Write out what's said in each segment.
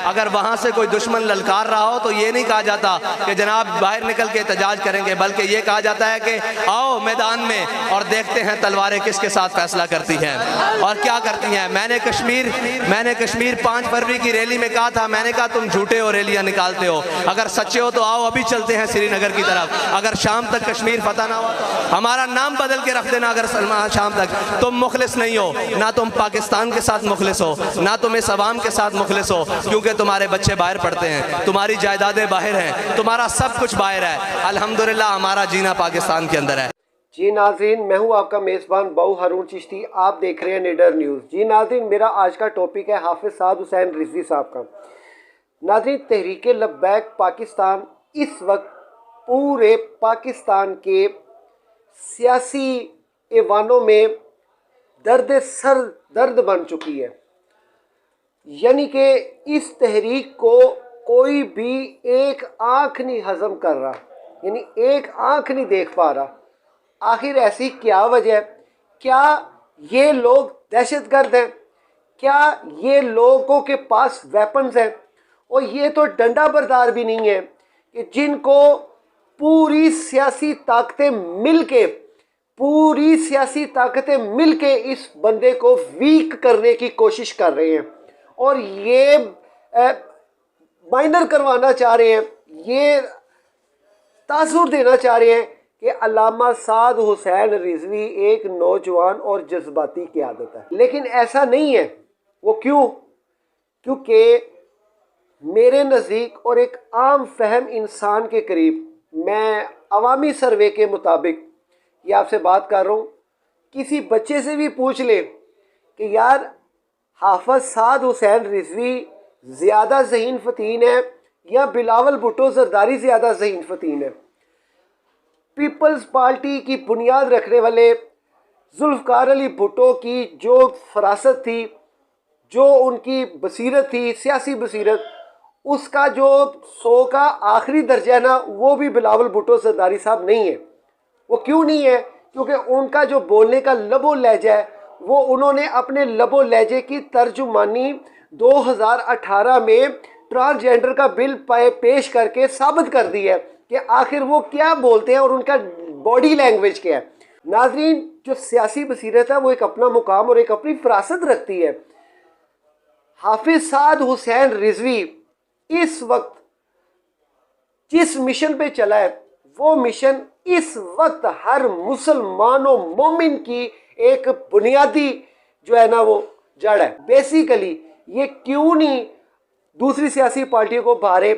अगर वहाँ से कोई दुश्मन ललकार रहा हो तो ये नहीं कहा जाता कि जनाब बाहर निकल के एहतजाज करेंगे, बल्कि ये कहा जाता है कि आओ मैदान में और देखते हैं तलवारें किसके साथ फैसला करती हैं और क्या करती हैं। मैंने कश्मीर 5 फरवरी की रैली में कहा था, मैंने कहा तुम झूठे हो, रैलियां निकालते हो, अगर सच्चे हो तो आओ अभी चलते हैं श्रीनगर की तरफ। अगर शाम तक कश्मीर फतह ना हुआ तो हमारा नाम बदल के रख देना। अगर शाम तक तुम मुखलिस नहीं हो, ना तुम पाकिस्तान के साथ मुखलिस हो, ना तुम इस अवाम के साथ मुखलिस हो, क्योंकि तुम्हारे बच्चे बाहर पढ़ते हैं, तुम्हारी जायदादें बाहर हैं, तुम्हारा सब कुछ बाहर है। अल्हम्दुलिल्लाह हमारा जीना पाकिस्तान के अंदर है। जी नाज़रीन, मैं हूं आपका मेज़बान बाऊ हारून चिश्ती, आप देख रहे हैं निडर न्यूज़। जी नाज़रीन, मेरा आज का टॉपिक है हाफिज़ साद हुसैन रिजवी साहब का। नाज़रीन, तहरीक लब्बैक पाकिस्तान इस वक्त पूरे पाकिस्तान के सियासी ऐवानों में दर्द बन चुकी है। यानी कि इस तहरीक को कोई भी एक आँख नहीं हज़म कर रहा, यानी एक आँख नहीं देख पा रहा। आखिर ऐसी क्या वजह? क्या ये लोग दहशतगर्द हैं? क्या ये लोगों के पास वेपन्स हैं? और ये तो डंडा बरदार भी नहीं है कि जिनको पूरी सियासी ताकतें मिलके इस बंदे को वीक करने की कोशिश कर रहे हैं और ये माइनर करवाना चाह रहे हैं, ये तासुर देना चाह रहे हैं कि अल्लामा साद हुसैन रिजवी एक नौजवान और जज्बाती क़यादत है। लेकिन ऐसा नहीं है। वो क्यों? क्योंकि मेरे नज़दीक और एक आम फहम इंसान के करीब, मैं अवामी सर्वे के मुताबिक ये आपसे बात कर रहा हूँ, किसी बच्चे से भी पूछ ले कि यार हाफिज़ साद हुसैन रिजवी ज़्यादा ज़हीन फ़तीन है या बिलावल भुट्टो ज़रदारी ज़्यादा ज़हीन फ़तीन है। पीपल्स पार्टी की बुनियाद रखने वाले जुल्फ़कार अली भुट्टो की जो फरासत थी, जो उनकी बसीरत थी, सियासी बसीरत, उसका जो 100 का आखिरी दर्जा है ना, वो भी बिलावल भुट्टो ज़रदारी साहब नहीं है। वो क्यों नहीं है? क्योंकि उनका जो बोलने का लबो लहजा है, वो उन्होंने अपने लबो लहजे की तर्जुमानी 2018 में ट्रांसजेंडर का बिल पेश करके साबित कर दी है कि आखिर वो क्या बोलते हैं और उनका बॉडी लैंग्वेज क्या है। नाजरीन, जो सियासी बसीरत है वो एक अपना मुकाम और एक अपनी फरासत रखती है। हाफिज़ साद हुसैन रिजवी इस वक्त जिस मिशन पे चला है, वो मिशन इस वक्त हर मुसलमान और मोमिन की एक बुनियादी जो है ना वो जड़ है। बेसिकली ये क्यों नहीं दूसरी सियासी पार्टियों को भारे?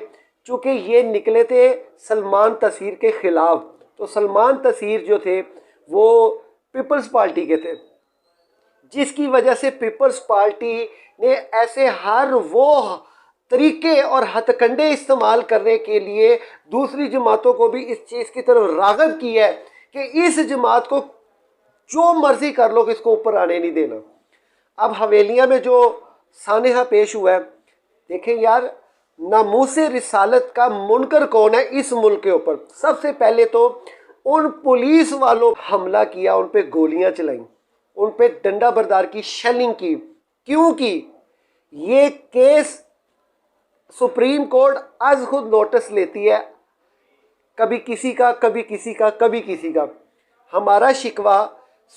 चूँकि ये निकले थे सलमान तसीर के ख़िलाफ़। तो सलमान तसीर जो थे वो पीपल्स पार्टी के थे, जिसकी वजह से पीपल्स पार्टी ने ऐसे हर वो तरीके और हथकंडे इस्तेमाल करने के लिए दूसरी जमातों को भी इस चीज़ की तरफ राग़िब की है कि इस जमात को जो मर्ज़ी कर लो कि इसको ऊपर आने नहीं देना। अब हवेलियाँ में जो सानेहा पेश हुआ है, देखें यार, नामूसे रिसालत का मुनकर कौन है इस मुल्क के ऊपर? सबसे पहले तो उन पुलिस वालों हमला किया, उन पे गोलियां चलाई, उन पे डंडा बरदार की शेलिंग की। क्यों की? ये केस सुप्रीम कोर्ट आज खुद नोटिस लेती है, कभी किसी का, कभी किसी का, कभी किसी का। हमारा शिकवा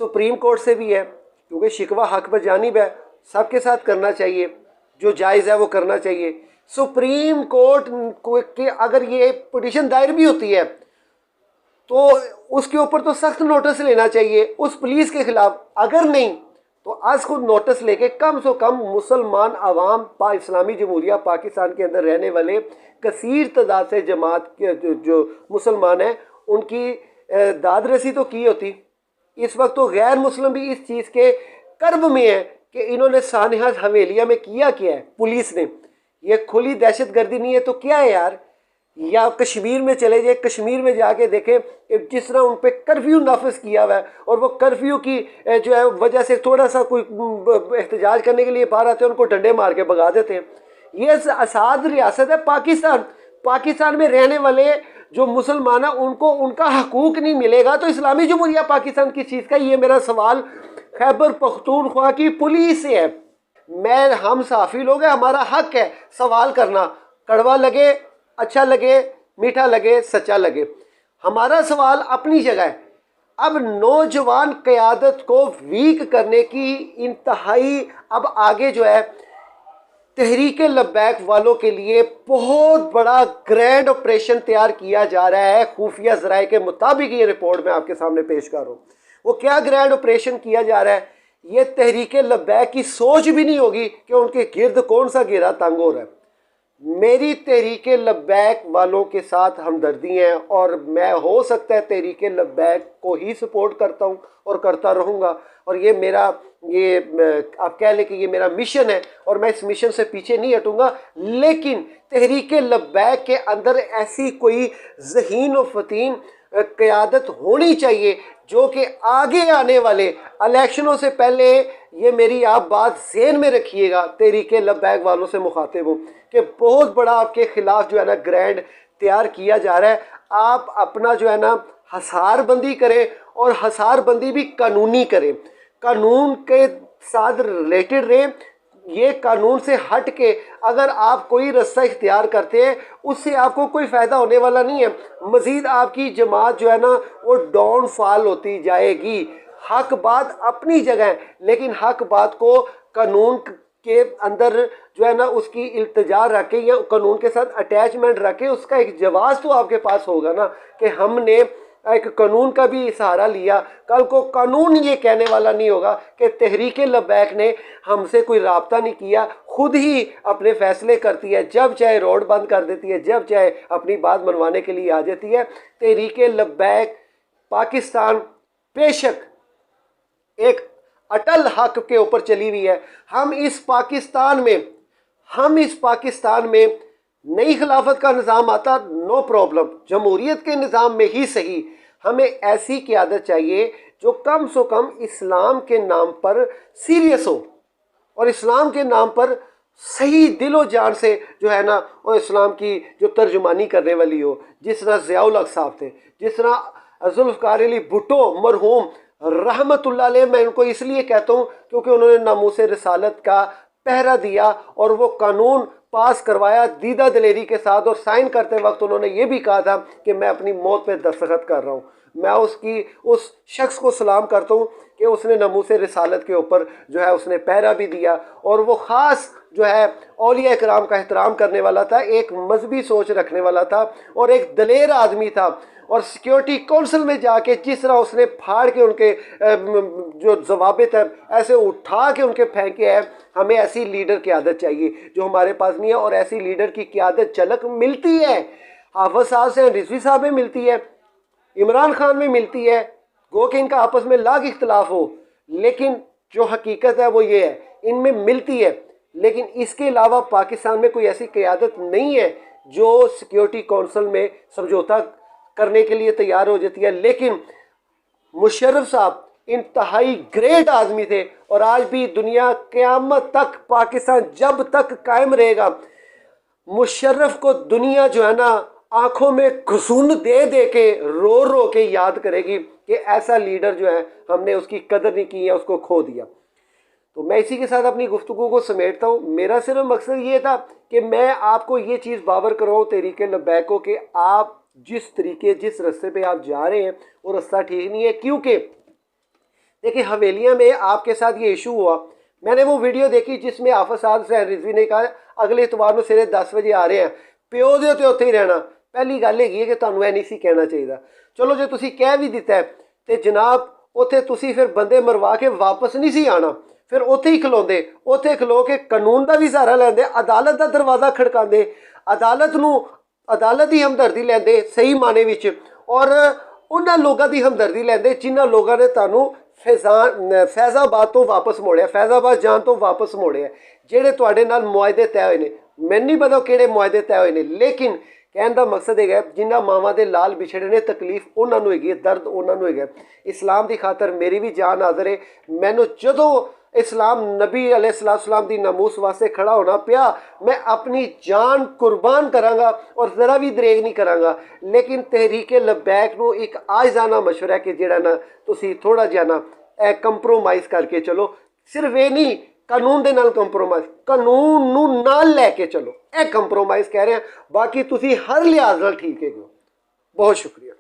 सुप्रीम कोर्ट से भी है, क्योंकि शिकवा हक पर जानिब है, सबके साथ करना चाहिए, जो जायज़ है वो करना चाहिए। सुप्रीम कोर्ट के अगर ये पिटीशन दायर भी होती है तो उसके ऊपर तो सख्त नोटिस लेना चाहिए उस पुलिस के ख़िलाफ़। अगर नहीं तो आज खुद नोटिस लेके कम से कम मुसलमान आवाम इस्लामी जमहूरिया पाकिस्तान के अंदर रहने वाले कसीर तादाद से जमात के जो मुसलमान हैं उनकी दाद रसी तो की होती। इस वक्त तो गैर मुस्लिम भी इस चीज़ के कर्ब में है कि इन्होंने सानेहा हवेलिया में किया क्या है। पुलिस ने ये खुली दहशत गर्दी नहीं है तो क्या है यार? या कश्मीर में चले जाए, कश्मीर में जाके देखें जिस तरह उन पर कर्फ्यू नाफिज किया हुआ है और वो कर्फ्यू की जो है वजह से थोड़ा सा कोई एहतजाज करने के लिए बाहर आते हैं, उनको डंडे मार के भगा देते हैं। ये आज़ाद रियासत है पाकिस्तान। पाकिस्तान में रहने वाले जो मुसलमान हैं उनको उनका हकूक़ नहीं मिलेगा तो इस्लामी जमहूरिया पाकिस्तान किस चीज़ का? ये मेरा सवाल खैबर पख्तूनख्वा की पुलिस से है। हम सहाफ़ी लोग हैं, हमारा हक है सवाल करना, कड़वा लगे, अच्छा लगे, मीठा लगे, सच्चा लगे, हमारा सवाल अपनी जगह है। अब नौजवान क़यादत को वीक करने की इंतहाई अब आगे जो है तहरीक लब्बैक वालों के लिए बहुत बड़ा ग्रैंड ऑपरेशन तैयार किया जा रहा है। खुफिया ज़राए के मुताबिक ये रिपोर्ट मैं आपके सामने पेश कर रहा हूँ। वो क्या ग्रैंड ऑपरेशन किया जा रहा है, ये तहरीक लब्बैक की सोच भी नहीं होगी कि उनके गिर्द कौन सा घेरा तंग हो रहा है। मेरी तहरीक लब्बैक वालों के साथ हमदर्दी है और मैं हो सकता है तहरीक लब्बैक को ही सपोर्ट करता हूँ और करता रहूँगा। और ये मेरा आप कह लें कि ये मेरा मिशन है और मैं इस मिशन से पीछे नहीं हटूँगा। लेकिन तहरीक लब्बैक के अंदर ऐसी कोई ज़हीन व फ़तीन क़यादत होनी चाहिए जो कि आगे आने वाले इलेक्शनों से पहले, ये मेरी आप बात ज़हन में रखिएगा, तहरीक लब्बैक वालों से मुखातिब हूँ कि बहुत बड़ा आपके ख़िलाफ़ जो है ना ग्रैंड तैयार किया जा रहा है। आप अपना जो है ना हसार बंदी करें और हसार बंदी भी कानूनी करें, कानून के साथ रिलेटेड रहें। ये कानून से हट के अगर आप कोई रास्ता इख्तियार करते हैं उससे आपको कोई फ़ायदा होने वाला नहीं है। मज़ीद आपकी जमात जो है ना वो डाउनफॉल होती जाएगी। हक बात अपनी जगह है, लेकिन हक बात को कानून के अंदर जो है ना उसकी इल्तिजा रख के या कानून के साथ अटैचमेंट रख के उसका एक जवाब तो आपके पास होगा ना कि हमने एक कानून का भी सहारा लिया। कल को कानून ये कहने वाला नहीं होगा कि तहरीक लब्बैक ने हमसे कोई राब्ता नहीं किया, खुद ही अपने फैसले करती है, जब चाहे रोड बंद कर देती है, जब चाहे अपनी बात मनवाने के लिए आ जाती है। तहरीक लब्बैक पाकिस्तान बेशक एक अटल हक के ऊपर चली हुई है। हम इस पाकिस्तान में नई खिलाफत का निज़ाम आता, नो प्रॉब्लम, जमहूरियत के निज़ाम में ही सही, हमें ऐसी क़यादत चाहिए जो कम से कम इस्लाम के नाम पर सीरियस हो और इस्लाम के नाम पर सही दिलो जान से जो है ना वो इस्लाम की जो तर्जुमानी करने वाली हो। जिस तरह ज़ियाउल हक साहब थे, जिस तरह जुल्फ़िकार अली भुट्टो मरहूम रहमतुल्लाह अलैह, मैं उनको इसलिए कहता हूँ क्योंकि उन्होंने नामूस रिसालत का पहरा दिया और वो कानून पास करवाया दीदा दिलेरी के साथ। और साइन करते वक्त उन्होंने ये भी कहा था कि मैं अपनी मौत पे दस्तखत कर रहा हूँ। मैं उस शख्स को सलाम करता हूँ कि उसने नामूस रिसालत के ऊपर जो है उसने पहरा भी दिया और वो ख़ास जो है औलिया इकराम का एहतराम करने वाला था, एक मजहबी सोच रखने वाला था और एक दलेर आदमी था। और सिक्योरिटी काउंसिल में जाके जिस तरह उसने फाड़ के उनके जो ज़वाबित है ऐसे उठा के उनके फेंके हैं, हमें ऐसी लीडर की आदत चाहिए जो हमारे पास नहीं है। और ऐसी लीडर की क़यादत झलक मिलती है हाफ़िज़ साहब से, रिजवी साहब में मिलती है, इमरान खान में मिलती है, गो कि इनका आपस में लाख इख्तलाफ हो, लेकिन जो हकीकत है वो ये है, इनमें मिलती है। लेकिन इसके अलावा पाकिस्तान में कोई ऐसी क़यादत नहीं है जो सिक्योरिटी काउंसिल में समझौता करने के लिए तैयार हो जाती है। लेकिन मुशर्रफ साहब इंतहाई ग्रेट आदमी थे और आज भी दुनिया क़यामत तक, पाकिस्तान जब तक कायम रहेगा, मुशर्रफ को दुनिया जो है ना आंखों में घुसून दे दे के रो रो के याद करेगी कि ऐसा लीडर जो है हमने उसकी कदर नहीं की है, उसको खो दिया। तो मैं इसी के साथ अपनी गुफ्तगू को समेटता हूँ। मेरा सिर्फ मकसद ये था कि मैं आपको ये चीज़ बावर कराऊँ तहरीक लब्बैक को कि आप जिस रास्ते पे आप जा रहे हैं वो रास्ता ठीक नहीं है। क्योंकि देखिए हवेलियाँ में आपके साथ ये इशू हुआ, मैंने वो वीडियो देखी जिसमें हाफ़िज़ साहब से रिजवी ने कहा अगले इतवार को सवेरे 10 बजे आ रहे हैं, प्यो दे तो उत्थे ही रहना। पहली गल है कि तुहानू ऐ नहीं सी कहना चाहिए। चलो जो तुसी कह भी दिता है तो जनाब उत्थे तुसी फिर बंदे मरवा के वापस नहीं सी आना, फिर उत्थे ही खलोंदे, उत्थे खलो के कानून का भी सहारा लैंदे, अदालत का दरवाज़ा खड़कांदे, अदालत ही हमदर्दी लैंदे सही माने विच, और उन्होंने लोगों की हमदर्दी लैंदे जिन्होंने लोगों ने तुहानू फैज़ाबाद तो वापस मोड़िया, फैज़ाबाद जान तो वापस मोड़िया, जेड़े तुहाडे नाल मुआहदे तय होए ने। मैनूं नहीं पता किहड़े मुआहदे तय होए ने, लेकिन कहने का मकसद है जिन्होंने मावां दे लाल बिछड़े ने तकलीफ उन्होंने होगी, दर्द उन्होंने होगा। इस्लाम की खातर मेरी भी जान हाज़र है। मैनूं जदों इस्लाम नबी अलैहिस्सलाम दी नामूस वास्ते खड़ा होना पिया, मैं अपनी जान कुर्बान करांगा और ज़रा भी दरेग नहीं करांगा। लेकिन तहरीक लब्बैक नूं एक आज़ाना मशवरा है कि जिहड़ा ना तुसीं थोड़ा जिहा ना कंप्रोमाइज़ करके चलो। सिर्फ ये नहीं ਕਾਨੂੰਨ ਦੇ ਨਾਲ ਕੰਪਰੋਮਾਈਜ਼, ਕਾਨੂੰਨ ਨੂੰ ਨਾਲ ਲੈ ਕੇ ਚਲੋ, ਇਹ ਕੰਪਰੋਮਾਈਜ਼ ਕਹਿ ਰਹੇ ਹਾਂ। ਬਾਕੀ ਤੁਸੀਂ ਹਰ ਲਿਹਾਜ਼ ਨਾਲ ਠੀਕ ਹੈਗੇ ਹੋ। ਬਹੁਤ ਸ਼ੁਕਰੀਆ।